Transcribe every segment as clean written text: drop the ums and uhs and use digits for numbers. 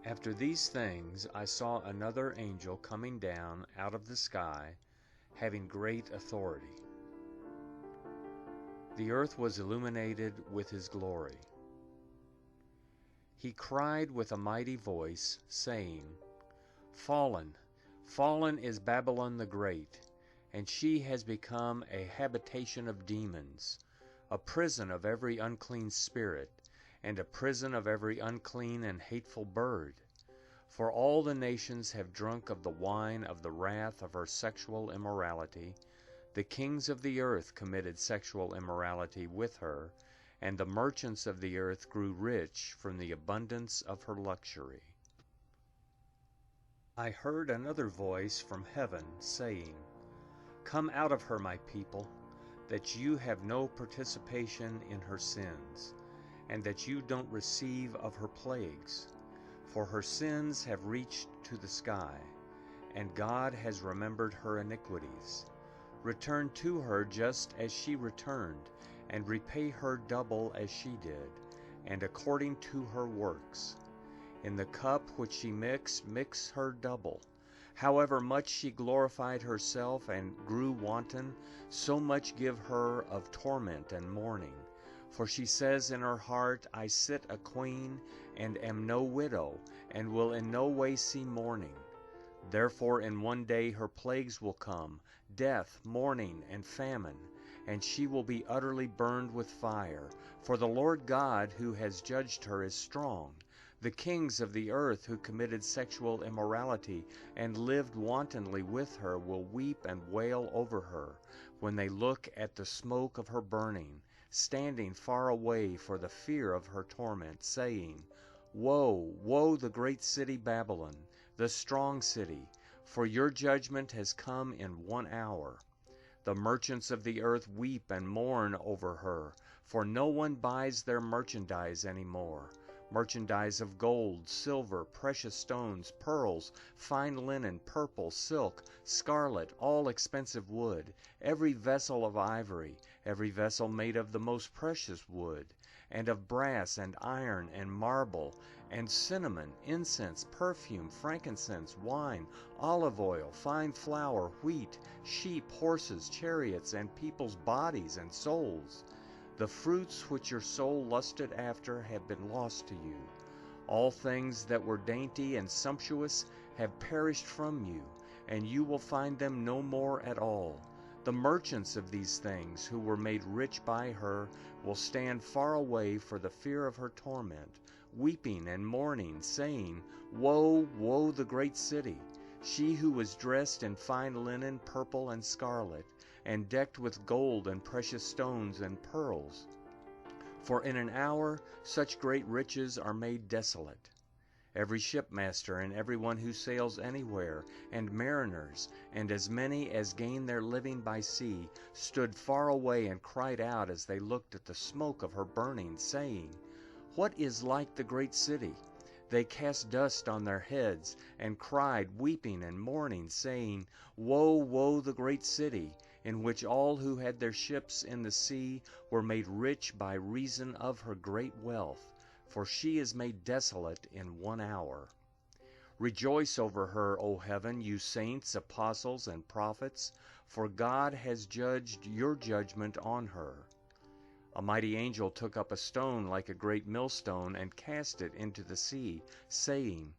After these things I saw another angel coming down out of the sky, having great authority. The earth was illuminated with his glory. He cried with a mighty voice, saying, "Fallen, fallen is Babylon the Great, and she has become a habitation of demons, a prison of every unclean spirit, and a prison of every unclean and hateful bird. For all the nations have drunk of the wine of the wrath of her sexual immorality. The kings of the earth committed sexual immorality with her, and the merchants of the earth grew rich from the abundance of her luxury." I heard another voice from heaven saying, "Come out of her, my people, that you have no participation in her sins, and that you don't receive of her plagues. For her sins have reached to the sky, and God has remembered her iniquities. Return to her just as she returned, and repay her double as she did, and according to her works. In the cup which she mixed, mix her double. However much she glorified herself and grew wanton, so much give her of torment and mourning. For she says in her heart, I sit a queen, and am no widow, and will in no way see mourning. Therefore in one day her plagues will come, death, mourning, and famine, and she will be utterly burned with fire. For the Lord God who has judged her is strong. The kings of the earth who committed sexual immorality and lived wantonly with her will weep and wail over her when they look at the smoke of her burning, standing far away for the fear of her torment, saying, Woe, woe, the great city Babylon, the strong city, for your judgment has come in 1 hour. The merchants of the earth weep and mourn over her, for no one buys their merchandise any more. Merchandise of gold, silver, precious stones, pearls, fine linen, purple, silk, scarlet, all expensive wood, every vessel of ivory, every vessel made of the most precious wood, and of brass and iron and marble, and cinnamon, incense, perfume, frankincense, wine, olive oil, fine flour, wheat, sheep, horses, chariots, and people's bodies and souls. The fruits which your soul lusted after have been lost to you. All things that were dainty and sumptuous have perished from you, and you will find them no more at all. The merchants of these things, who were made rich by her, will stand far away for the fear of her torment, weeping and mourning, saying, Woe, woe, the great city! She who was dressed in fine linen, purple and scarlet, and decked with gold and precious stones and pearls. For in an hour such great riches are made desolate. Every shipmaster and every one who sails anywhere, and mariners, and as many as gain their living by sea, stood far away and cried out as they looked at the smoke of her burning, saying, What is like the great city? They cast dust on their heads, and cried, weeping and mourning, saying, Woe, woe, the great city, in which all who had their ships in the sea were made rich by reason of her great wealth, for she is made desolate in 1 hour. Rejoice over her, O heaven, you saints, apostles, and prophets, for God has judged your judgment on her. A mighty angel took up a stone like a great millstone and cast it into the sea, saying,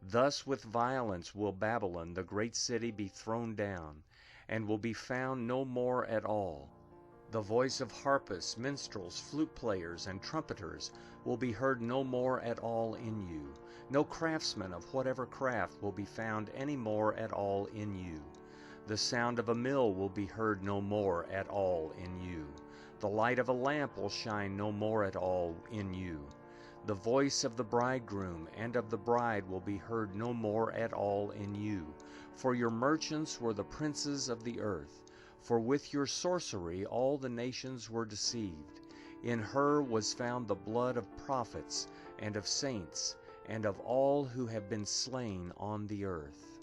Thus with violence will Babylon, the great city, be thrown down, and will be found no more at all. The voice of harpists, minstrels, flute players, and trumpeters will be heard no more at all in you. No craftsman of whatever craft will be found any more at all in you. The sound of a mill will be heard no more at all in you. The light of a lamp will shine no more at all in you. The voice of the bridegroom and of the bride will be heard no more at all in you. For your merchants were the princes of the earth. For with your sorcery all the nations were deceived. In her was found the blood of prophets and of saints and of all who have been slain on the earth.